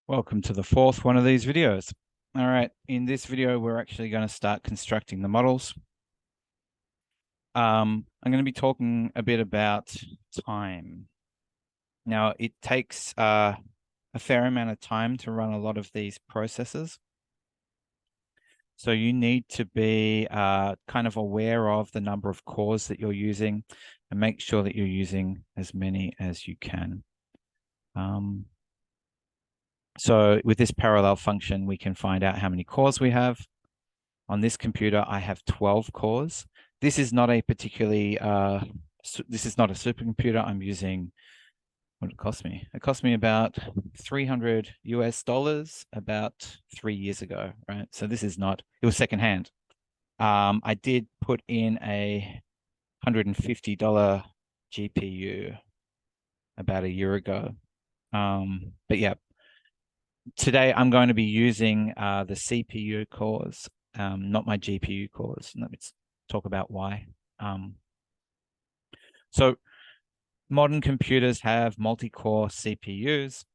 Welcome to the fourth one of these videos. All right, in this video, we're actually going to start constructing the models. I'm going to be talking a bit about time. Now, it takes a fair amount of time to run a lot of these processes. So you need to be kind of aware of the number of cores that you're using and make sure that you're using as many as you can. So with this parallel function, we can find out how many cores we have. On this computer, I have 12 cores. This is not a particularly, this is not a supercomputer. I'm using, what did it cost me? It cost me about 300 US dollars about 3 years ago, right? So this is not, it was secondhand. I did put in a $150 GPU about a year ago. But yeah, today I'm going to be using the CPU cores, not my GPU cores. Let me talk about why. So modern computers have multi-core CPUs,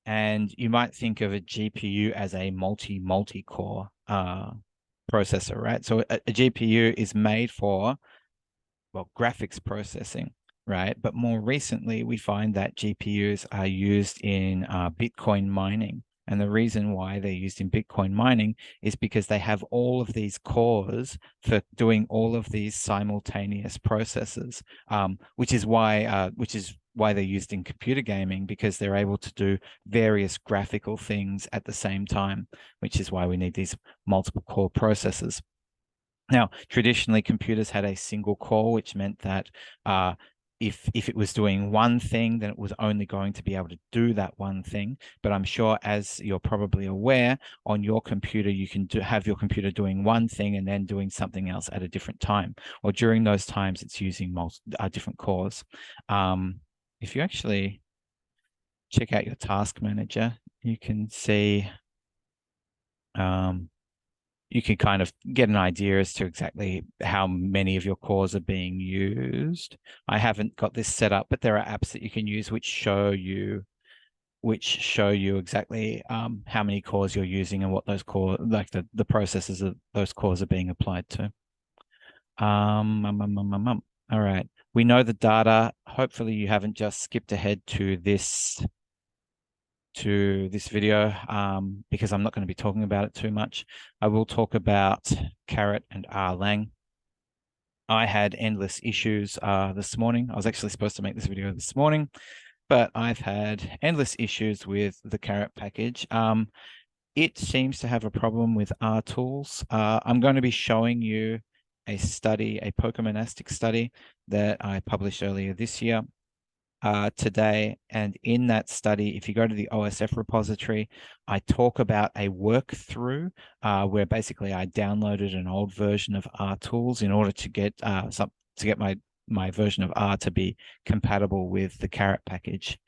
and you might think of a GPU as a multi-core processor, right? So a GPU is made for, well, graphics processing, right? But more recently, we find that GPUs are used in Bitcoin mining. And the reason why they're used in Bitcoin mining is because they have all of these cores for doing all of these simultaneous processes, which is why they're used in computer gaming, because they're able to do various graphical things at the same time, which is why we need these multiple core processors. Now, traditionally, computers had a single core, which meant that if it was doing one thing, then it was only going to be able to do that one thing. But I'm sure, as you're probably aware, on your computer, you can have your computer doing one thing and then doing something else at a different time. Or during those times, it's using different cores. If you actually check out your task manager, you can see you can kind of get an idea as to exactly how many of your cores are being used. I haven't got this set up, but there are apps that you can use which show you exactly how many cores you're using and what those like the processes of those cores are being applied to. All right. We know the data. Hopefully you haven't just skipped ahead to this video because I'm not going to be talking about it too much. I will talk about Caret and Erlang. I had endless issues this morning. I was actually supposed to make this video this morning, but I've had endless issues with the Caret package. It seems to have a problem with RTools. I'm going to be showing you a study, a poker-monastic study that I published earlier this year. Today. And in that study, if you go to the OSF repository, I talk about a work through where basically I downloaded an old version of RTools in order to get my version of R to be compatible with the Caret package.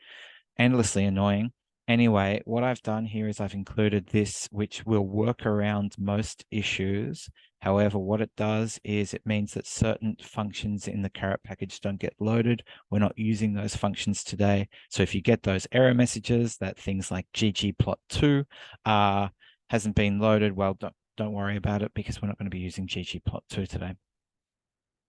Endlessly annoying. Anyway, what I've done here is I've included this, which will work around most issues. However, what it does is it means that certain functions in the Caret package don't get loaded. We're not using those functions today. So if you get those error messages that things like ggplot2 hasn't been loaded, well, don't worry about it, because we're not going to be using ggplot2 today.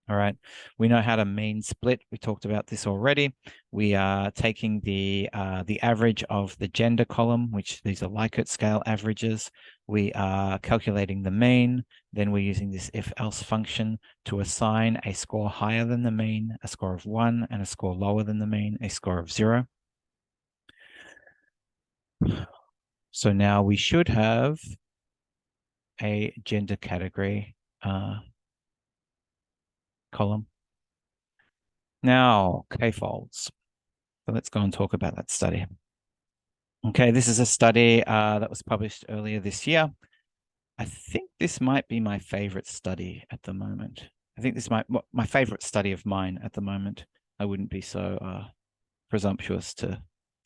All right, we know how to mean split. We talked about this already. We are taking the average of the gender column, which these are Likert scale averages. We are calculating the mean. Then we're using this if-else function to assign a score higher than the mean, a score of 1, and a score lower than the mean, a score of 0. So now we should have a gender category column. Now, k-folds. So let's go and talk about that study. Okay, this is a study that was published earlier this year. I think this might be my favorite study at the moment. I think this might my favorite study of mine at the moment. I wouldn't be so presumptuous to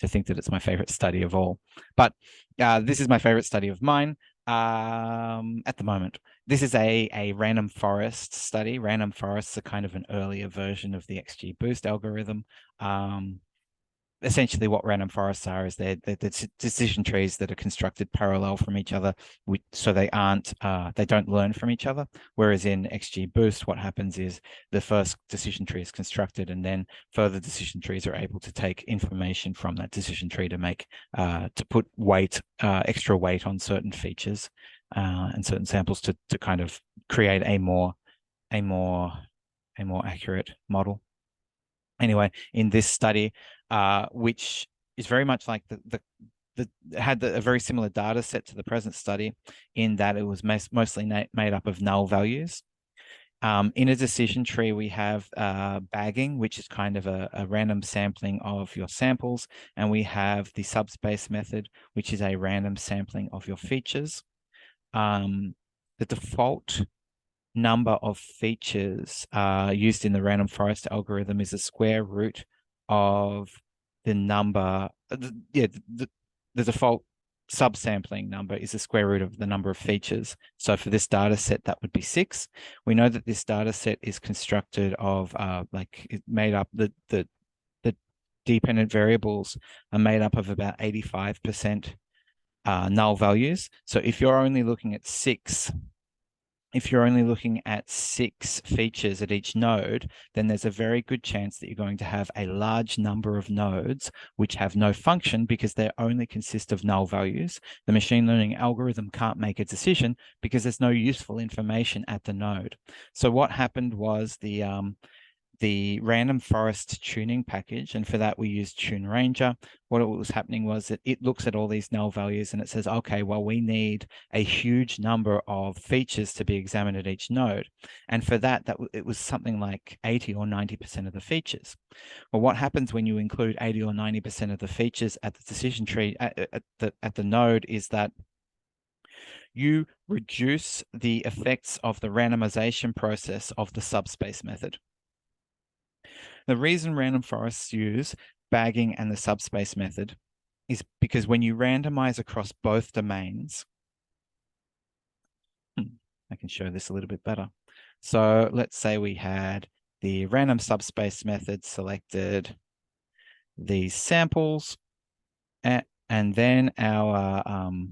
think that it's my favorite study of all, but this is my favorite study of mine at the moment. This is a random forest study. Random forests are kind of an earlier version of the XGBoost algorithm. essentially what random forests are is they're decision trees that are constructed parallel from each other, so they don't learn from each other. Whereas in XGBoost, what happens is the first decision tree is constructed, and then further decision trees are able to take information from that decision tree to make to put extra weight on certain features and certain samples to kind of create a more accurate model. Anyway, in this study, which is very much like a very similar data set to the present study, in that it was mostly made up of null values. In a decision tree, we have bagging, which is kind of a random sampling of your samples, and we have the subspace method, which is a random sampling of your features. The default number of features used in the random forest algorithm is the square root of the number. The default subsampling number is the square root of the number of features. So for this data set, that would be 6. We know that this data set is constructed of made up the dependent variables are made up of about 85% null values. So if you're only looking at 6 features at each node, then there's a very good chance that you're going to have a large number of nodes which have no function because they only consist of null values. The machine learning algorithm can't make a decision because there's no useful information at the node. So what happened was the random forest tuning package, and for that we used Tune Ranger. What was happening was that it looks at all these null values and it says, okay, well, we need a huge number of features to be examined at each node. And for that it was something like 80 or 90% of the features. Well, what happens when you include 80 or 90% of the features at the decision tree at the node is that you reduce the effects of the randomization process of the subspace method. The reason random forests use bagging and the subspace method is because when you randomize across both domains, I can show this a little bit better. So let's say we had the random subspace method selected these samples, and then the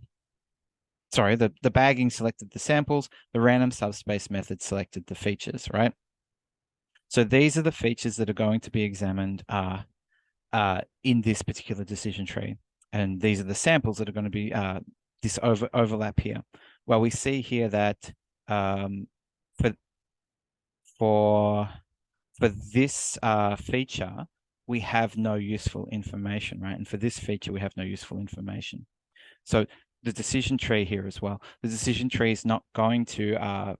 bagging selected the samples, the random subspace method selected the features, right? So these are the features that are going to be examined in this particular decision tree. And these are the samples that are going to be this overlap here. Well, we see here that for this feature, we have no useful information, right? And for this feature, we have no useful information. So the decision tree here as well, the decision tree is not going to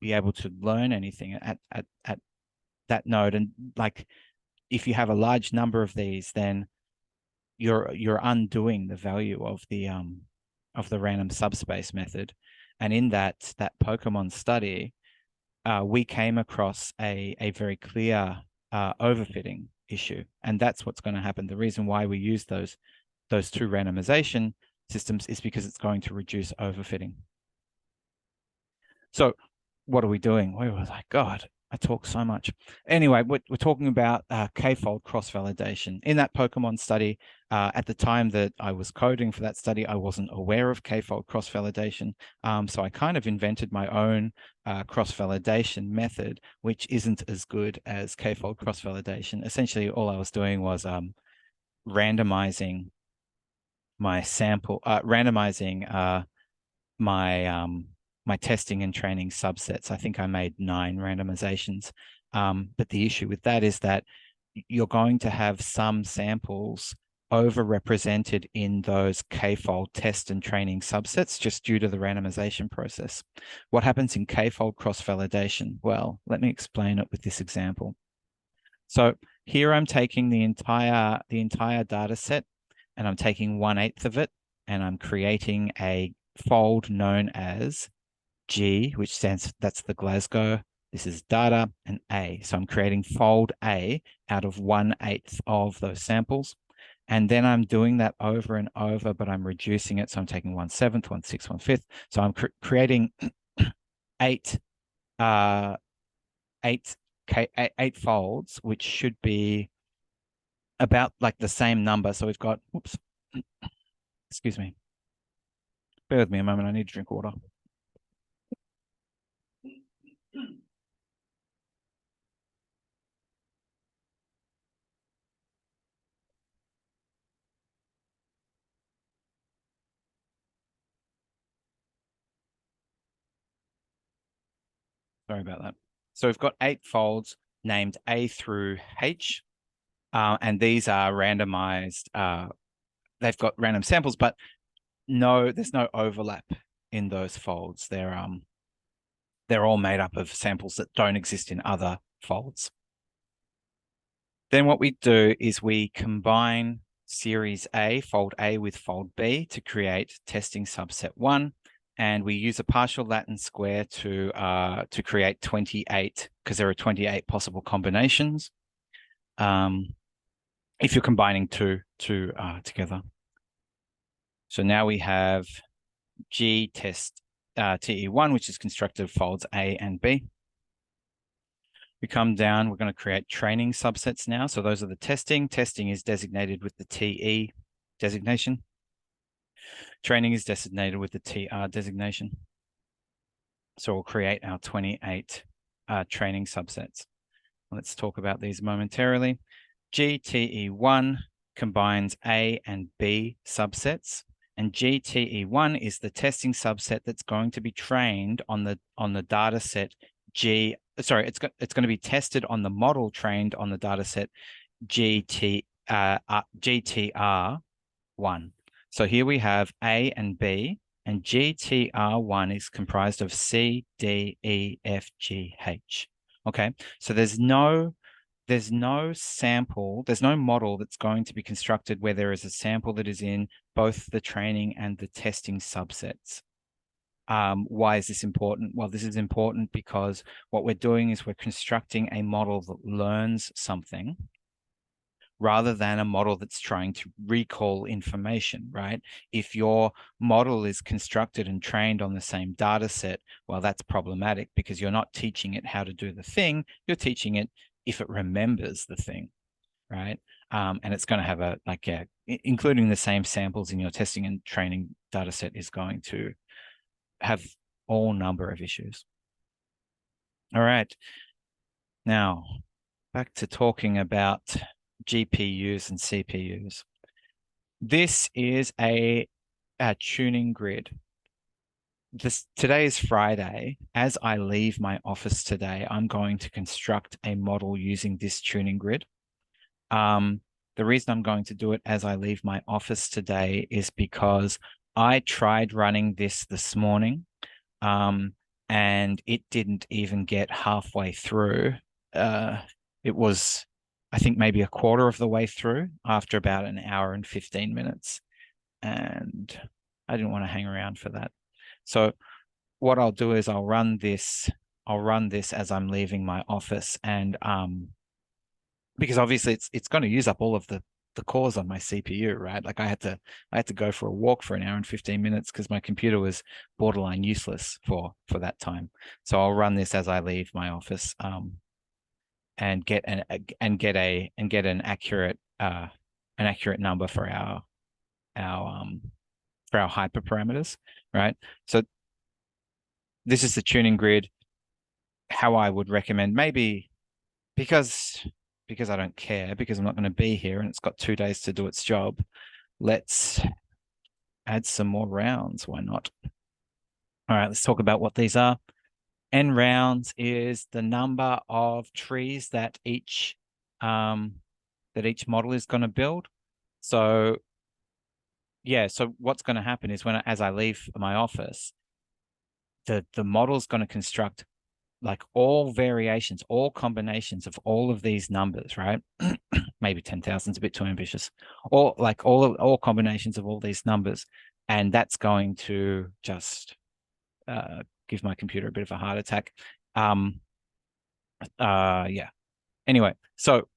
be able to learn anything at that node. And like, if you have a large number of these, then you're undoing the value of the random subspace method. And in that Pokemon study, we came across a very clear overfitting issue, and that's what's going to happen. The reason why we use those two randomization systems is because it's going to reduce overfitting. So what are we doing? We were like, God, I talk so much. Anyway, we're talking about k-fold cross-validation. In that Pokemon study, at the time that I was coding for that study, I wasn't aware of k-fold cross-validation. So I kind of invented my own cross-validation method, which isn't as good as k-fold cross-validation. Essentially, all I was doing was randomizing my sample, my testing and training subsets. I think I made 9 randomizations. But the issue with that is that you're going to have some samples overrepresented in those k-fold test and training subsets just due to the randomization process. What happens in k-fold cross-validation? Well, let me explain it with this example. So here I'm taking the entire data set, and I'm taking 1/8 of it, and I'm creating a fold known as G, which that's the Glasgow. This is data, and A. So I'm creating fold A out of 1/8 of those samples. And then I'm doing that over and over, but I'm reducing it. So I'm taking 1/7, 1/6, 1/5. So I'm creating 8 folds, which should be about like the same number. So we've got, whoops, excuse me. Bear with me a moment. I need to drink water. Sorry about that. So we've got 8 folds named A through H, and these are randomized. They've got random samples, but there's no overlap in those folds. They're all made up of samples that don't exist in other folds. Then what we do is we combine series A, fold A, with fold B to create testing subset 1. And we use a partial Latin square to create 28, because there are 28 possible combinations if you're combining two together. So now we have G test TE1, which is constructed of folds A and B. We come down, we're going to create training subsets now. So those are the testing. Testing is designated with the TE designation. Training is designated with the TR designation. So we'll create our 28 training subsets. Let's talk about these momentarily. GTE1 combines A and B subsets, and GTE1 is the testing subset that's going to be trained on the data set it's going to be tested on the model trained on the data set GTR1. So here we have A and B, and GTR1 is comprised of C, D, E, F, G, H. Okay, so there's no sample, there's no model that's going to be constructed where there is a sample that is in both the training and the testing subsets. Why is this important? Well, this is important because what we're doing is we're constructing a model that learns something rather than a model that's trying to recall information, right? If your model is constructed and trained on the same data set, well, that's problematic because you're not teaching it how to do the thing, you're teaching it if it remembers the thing, right? And it's going to have including the same samples in your testing and training data set is going to have all number of issues. All right. Now, back to talking about GPUs and CPUs. This is a tuning grid. Today is Friday. As I leave my office today, I'm going to construct a model using this tuning grid. The reason I'm going to do it as I leave my office today is because I tried running this morning, and it didn't even get halfway through. It was, I think, maybe a quarter of the way through after about an hour and 15 minutes. And I didn't want to hang around for that. So what I'll do is I'll run this as I'm leaving my office, and because obviously it's going to use up all of the cores on my CPU, right? Like I had to go for a walk for an hour and 15 minutes because my computer was borderline useless for that time. So I'll run this as I leave my office, and get an accurate number for our hyperparameters, right? So this is the tuning grid. How I would recommend, maybe because I don't care, because I'm not going to be here and it's got 2 days to do its job, let's add some more rounds. Why not? All right, let's talk about what these are. N rounds is the number of trees that each model is going to build. So yeah, so what's going to happen is as I leave my office, the model's going to construct like all variations, all combinations of all of these numbers, right? Maybe 10,000 is a bit too ambitious. Or like all combinations of all these numbers. And that's going to just give my computer a bit of a heart attack. Yeah. Anyway, so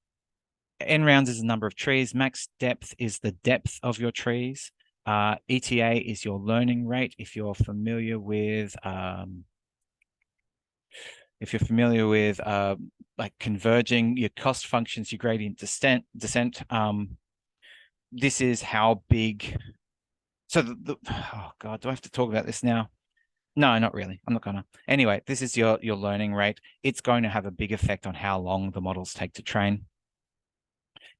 N rounds is the number of trees. Max depth is the depth of your trees. ETA is your learning rate. If you're familiar with if you're familiar with like converging your cost functions, your gradient descent, this is how big. So oh God, do I have to talk about this now? No, not really. I'm not gonna. Anyway, this is your learning rate. It's going to have a big effect on how long the models take to train.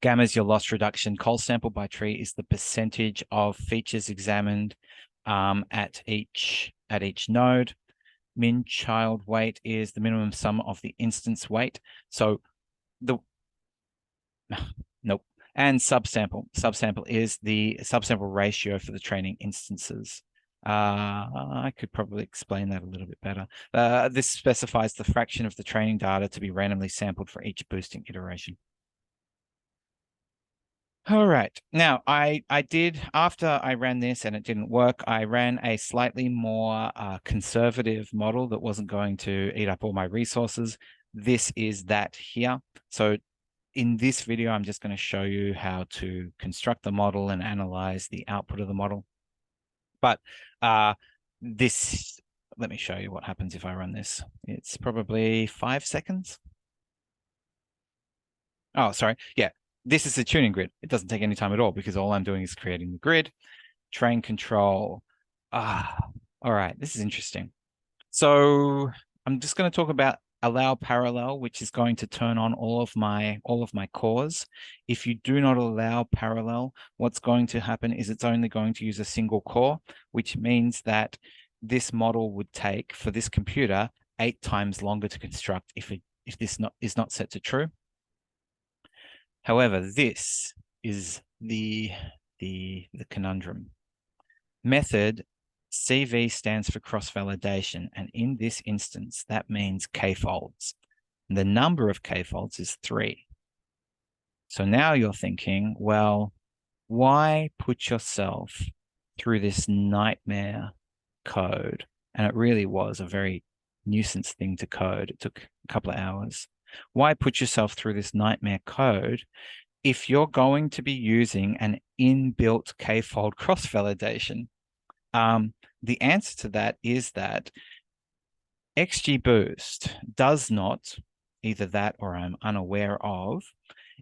Gamma is your loss reduction. Col sample by tree is the percentage of features examined at each node. Min child weight is the minimum sum of the instance weight. So the nope. And subsample. Subsample is the subsample ratio for the training instances. I could probably explain that a little bit better. This specifies the fraction of the training data to be randomly sampled for each boosting iteration. All right. Now, I did, after I ran this and it didn't work, I ran a slightly more conservative model that wasn't going to eat up all my resources. This is that here. So in this video, I'm just going to show you how to construct the model and analyze the output of the model. But let me show you what happens if I run this. It's probably 5 seconds. Oh, sorry. Yeah, this is a tuning grid. It doesn't take any time at all because all I'm doing is creating the grid, train control. All right, this is interesting. So I'm just going to talk about allow parallel, which is going to turn on all of my cores. If you do not allow parallel, what's going to happen is it's only going to use a single core, which means that this model would take for this computer 8 times longer to construct if this is not set to true. However, this is the conundrum. Method CV stands for cross-validation, and in this instance, that means k-folds. The number of k-folds is 3. So now you're thinking, well, why put yourself through this nightmare code? And it really was a very nuisance thing to code. It took a couple of hours. Why put yourself through this nightmare code if you're going to be using an inbuilt k-fold cross-validation? The answer to that is that XGBoost does not, either that or I'm unaware of,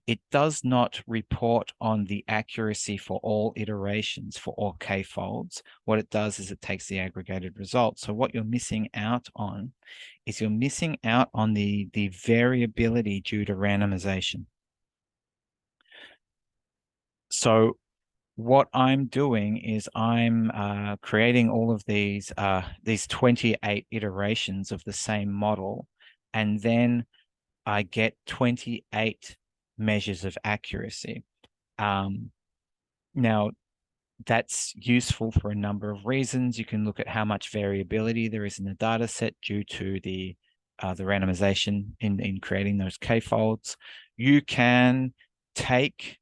it does not report on the accuracy for all iterations for all k-folds. What it does is it takes the aggregated result. So what you're missing out on is you're missing out on the variability due to randomization. So what I'm doing is I'm creating all of these 28 iterations of the same model, and then I get 28 measures of accuracy. Now, that's useful for a number of reasons. You can look at how much variability there is in the data set due to the randomization in creating those k-folds. You can take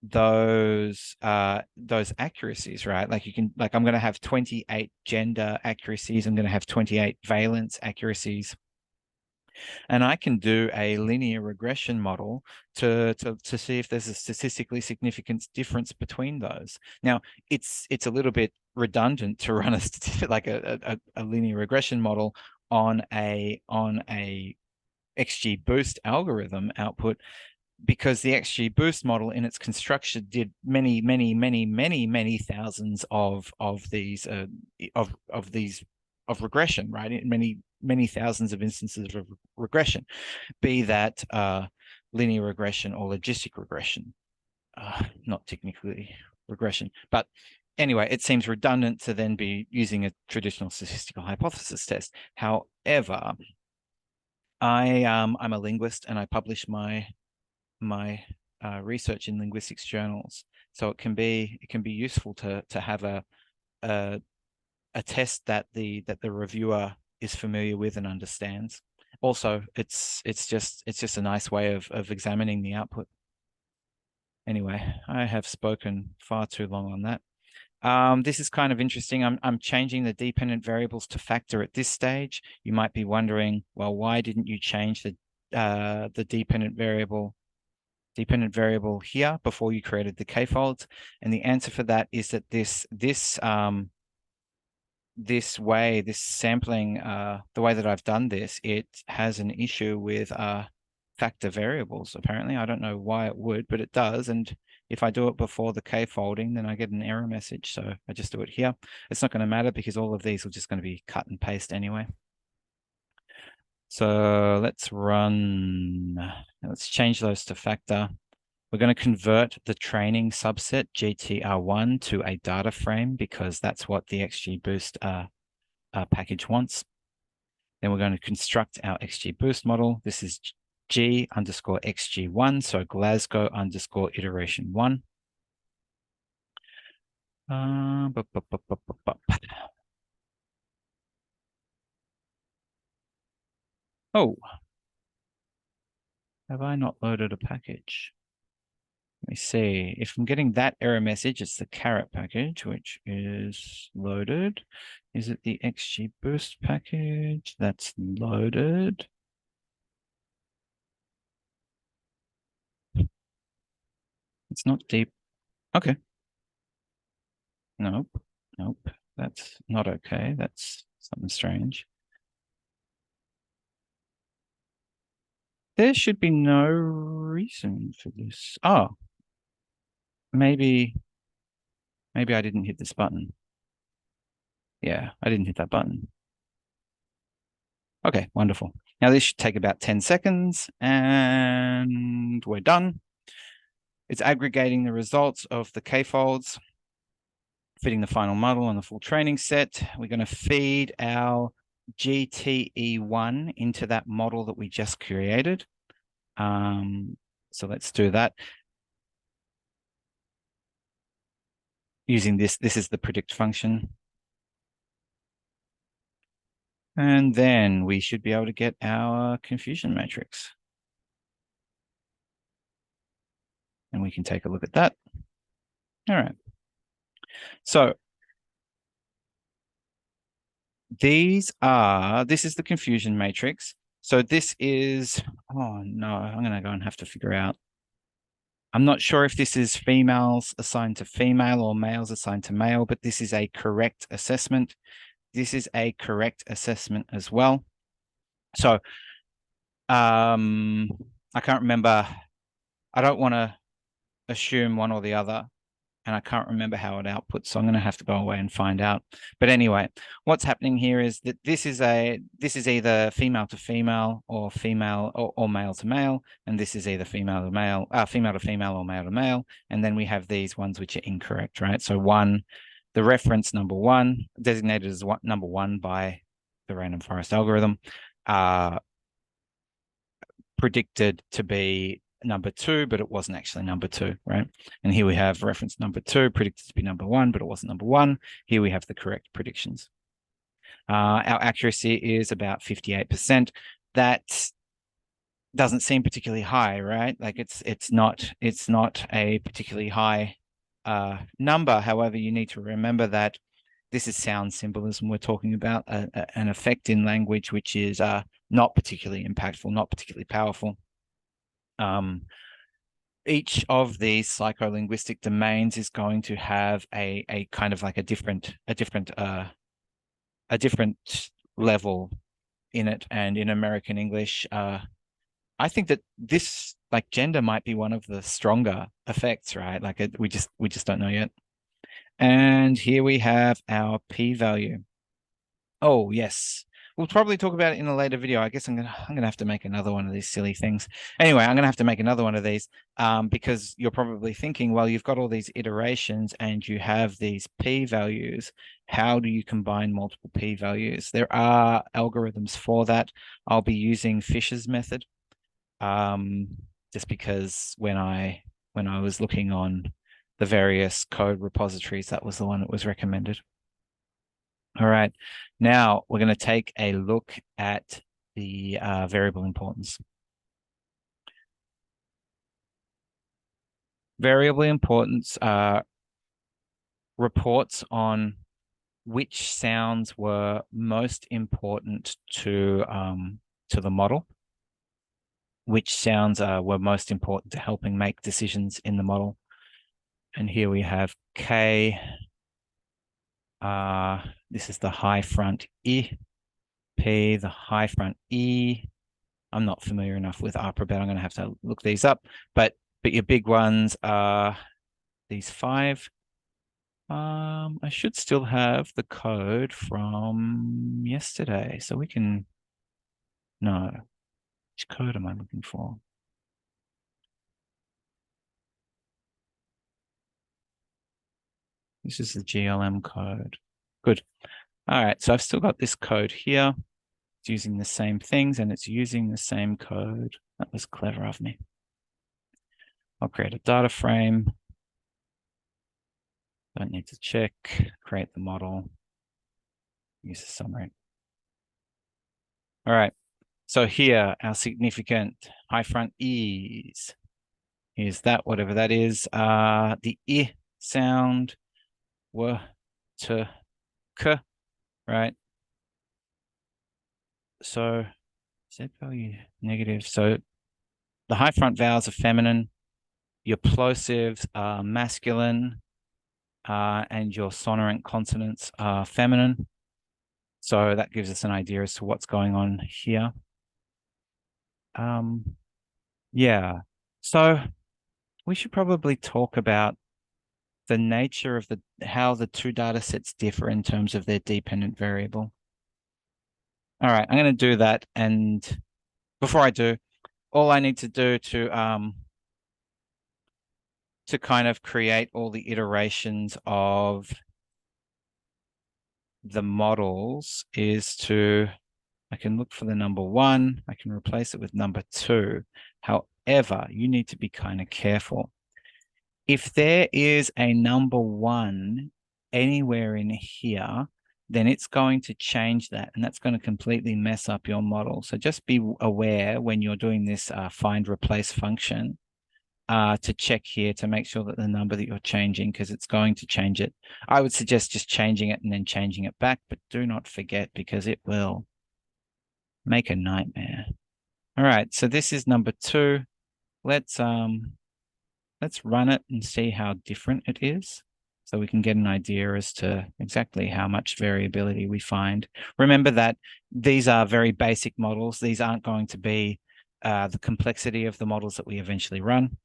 those accuracies, right? Like you can, like I'm going to have 28 gender accuracies. I'm going to have 28 valence accuracies. And I can do a linear regression model to see if there's a statistically significant difference between those. Now, it's a little bit redundant to run a linear regression model on a XGBoost algorithm output, because the XGBoost model in its construction did many thousands of these of regression, right? Many thousands of instances of regression, be that linear regression or logistic regression, not technically regression. But anyway, it seems redundant to then be using a traditional statistical hypothesis test. However, I'm a linguist and I publish my research in linguistics journals, so it can be useful to have a test that the reviewer is familiar with and understands. Also, it's just a nice way of examining the output. Anyway, I have spoken far too long on that. This is kind of interesting. I'm changing the dependent variables to factor at this stage. You might be wondering, well, why didn't you change the dependent variable here before you created the k-folds? And the answer for that is that this this way, this sampling, the way that I've done this, it has an issue with factor variables, apparently. I don't know why it would, but it does. And if I do it before the K folding, then I get an error message. So I just do it here. It's not going to matter because all of these are just going to be cut and paste anyway. So let's run, let's change those to factor. We're going to convert the training subset GTR1 to a data frame because that's what the XGBoost package wants. Then we're going to construct our XGBoost model. This is G underscore XG1, so Glasgow underscore iteration 1. Oh, have I not loaded a package? Let me see. If I'm getting that error message, it's the carrot package, which is loaded. Is it the XGBoost package that's loaded? It's not deep. Okay. Nope. Nope. That's not okay. That's something strange. There should be no reason for this. Oh, maybe I didn't hit this button. Yeah, I didn't hit that button. Okay, wonderful. Now this should take about 10 seconds and we're done. It's aggregating the results of the K-folds, fitting the final model on the full training set. We're going to feed our GTE1 into that model that we just created. So let's do that. Using this is the predict function. And then we should be able to get our confusion matrix. And we can take a look at that. All right. So this is the confusion matrix. So this is, oh no, I'm going to go and have to figure out. I'm not sure if this is females assigned to female or males assigned to male, but this is a correct assessment. This is a correct assessment as well. So I can't remember. I don't want to assume one or the other, and I can't remember how it outputs, so I'm going to have to go away and find out. But anyway, what's happening here is that this is either female to female or female or male to male, and this is either female to male, female to female or male to male, and then we have these ones which are incorrect, right? So the reference number 1, designated as number 1 by the random forest algorithm, predicted to be number 2, but it wasn't actually number 2, right? And here we have reference number 2 predicted to be number 1, but it wasn't number 1. Here we have the correct predictions. Our accuracy is about 58%. That doesn't seem particularly high, right? Like it's not a particularly high number. However, you need to remember that this is sound symbolism. We're talking about an effect in language which is not particularly impactful, not particularly powerful. Each of these psycholinguistic domains is going to have a kind of like a different level in it. And in American English, I think that this, like, gender might be one of the stronger effects, right? Like we just don't know yet. And here we have our p-value. Oh, yes. We'll probably talk about it in a later video. I guess I'm gonna have to make another one of these silly things. Anyway, I'm gonna have to make another one of these because you're probably thinking, well, you've got all these iterations and you have these p-values. How do you combine multiple p-values? There are algorithms for that. I'll be using Fisher's method, just because when I was looking on the various code repositories, that was the one that was recommended. All right, now we're going to take a look at the variable importance. Variable importance reports on which sounds were most important to the model, which sounds were most important to helping make decisions in the model. And here we have K, This is the high front E, P, the high front E. I'm not familiar enough with alphabet. I'm going to have to look these up. But your big ones are these 5. I should still have the code from yesterday, so we can. No, which code am I looking for? This is the GLM code. Good. All right, so I've still got this code here. It's using the same things and it's using the same code. That was clever of me. I'll create a data frame. Don't need to check. Create the model. Use the summary. All right. So here, our significant high front E's. Here's that, whatever that is. The I sound, w, t, k, right? So Z value negative. So the high front vowels are feminine. Your plosives are masculine. And your sonorant consonants are feminine. So that gives us an idea as to what's going on here. Yeah. So we should probably talk about the nature of how the two data sets differ in terms of their dependent variable. All right, I'm going to do that. And before I do, all I need to do to kind of create all the iterations of the models is I can look for the number 1. I can replace it with number 2. However, you need to be kind of careful. If there is a number 1 anywhere in here, then it's going to change that, and that's going to completely mess up your model. So just be aware when you're doing this find replace function to check here to make sure that the number that you're changing, because it's going to change it. I would suggest just changing it and then changing it back, but do not forget because it will make a nightmare. All right, so this is number 2. Let's run it and see how different it is so we can get an idea as to exactly how much variability we find. Remember that these are very basic models. These aren't going to be the complexity of the models that we eventually run.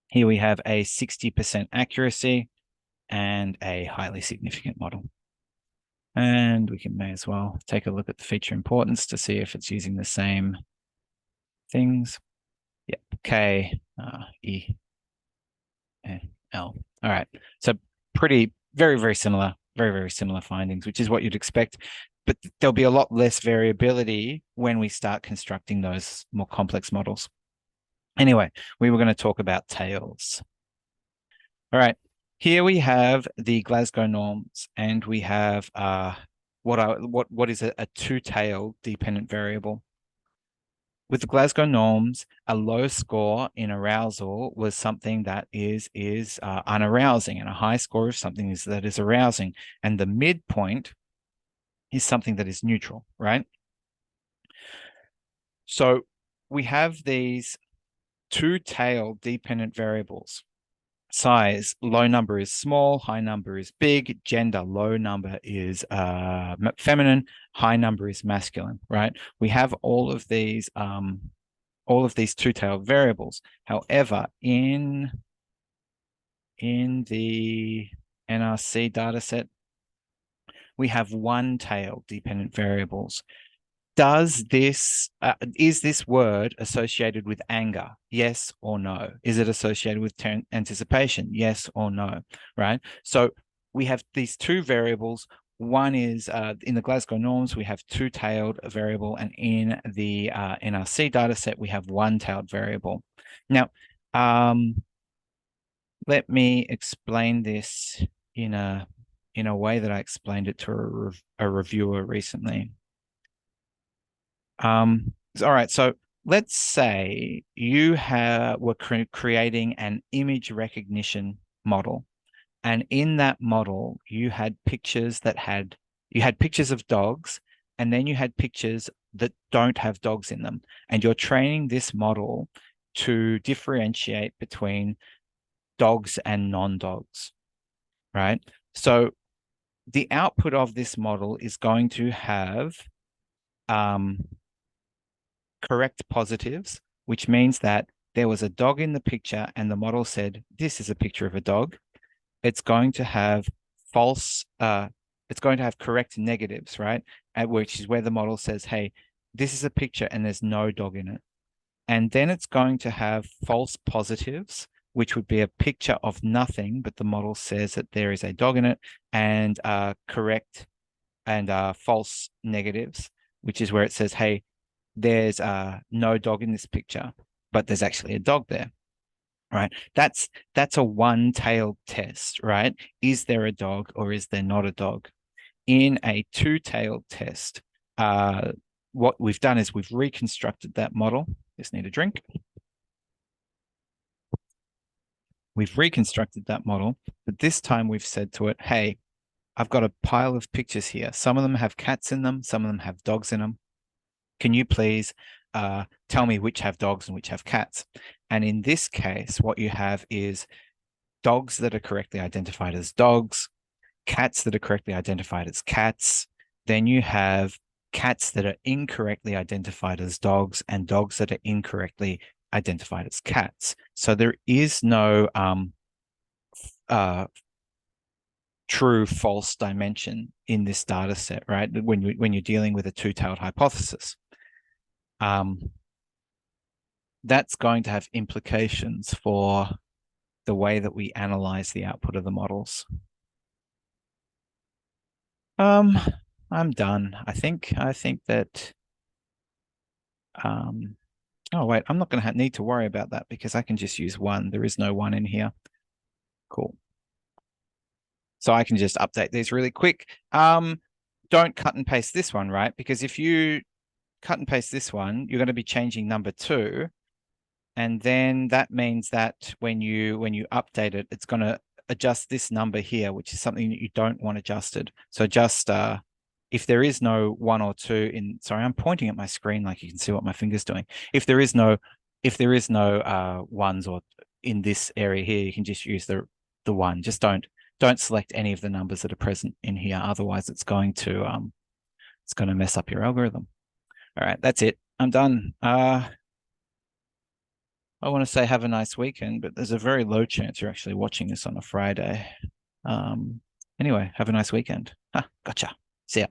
Here we have a 60% accuracy and a highly significant model. And we may as well take a look at the feature importance to see if it's using the same things. Yep, K, E, and L. All right, so very similar, very similar findings, which is what you'd expect. But there'll be a lot less variability when we start constructing those more complex models. Anyway, we were going to talk about tails. All right, here we have the Glasgow norms, and we have what is a two-tailed dependent variable. With the Glasgow norms, a low score in arousal was something that is unarousing, and a high score is something that is arousing, and the midpoint is something that is neutral, right? So we have these two-tailed dependent variables. Size, low number is small, high number is big. Gender, low number is feminine, high number is masculine, right? We have all of these two-tailed variables. However, in the NRC dataset, we have one-tailed dependent variables. Is this word associated with anger? Yes or no? Is it associated with anticipation? Yes or no, right? So we have these two variables. One is in the Glasgow norms, we have two-tailed variable, and in the NRC data set, we have one-tailed variable. Now, let me explain this in a way that I explained it to a reviewer recently. All right, so let's say you were creating an image recognition model, and in that model you had pictures of dogs, and then you had pictures that don't have dogs in them, and you're training this model to differentiate between dogs and non-dogs, right? So the output of this model is going to have correct positives, which means that there was a dog in the picture and the model said, this is a picture of a dog. It's going to have it's going to have correct negatives, right? Which is where the model says, hey, this is a picture and there's no dog in it. And then it's going to have false positives, which would be a picture of nothing, but the model says that there is a dog in it, and correct and false negatives, which is where it says, hey, there's no dog in this picture, but there's actually a dog there, right? That's a one-tailed test, right? Is there a dog or is there not a dog? In a two-tailed test, what we've done is we've reconstructed that model. Just need a drink. We've reconstructed that model, but this time we've said to it, hey, I've got a pile of pictures here. Some of them have cats in them, some of them have dogs in them. Can you please tell me which have dogs and which have cats? And in this case, what you have is dogs that are correctly identified as dogs, cats that are correctly identified as cats. Then you have cats that are incorrectly identified as dogs and dogs that are incorrectly identified as cats. So there is no true false dimension in this data set, right? When you're dealing with a two-tailed hypothesis. That's going to have implications for the way that we analyze the output of the models. I'm done. I think that oh wait, I'm not going to need to worry about that because I can just use one. There is no one in here. Cool. So I can just update these really quick. Don't cut and paste this one, right? Because if you cut and paste this one, you're going to be changing number 2. And then that means that when you update it, it's going to adjust this number here, which is something that you don't want adjusted. So just if there is no 1 or 2 in, sorry, I'm pointing at my screen like you can see what my finger's doing. If there is no ones or in this area here, you can just use the 1. Just don't select any of the numbers that are present in here. Otherwise, it's going to mess up your algorithm. All right, that's it. I'm done. I want to say have a nice weekend, but there's a very low chance you're actually watching this on a Friday. Anyway, have a nice weekend. Gotcha. See ya.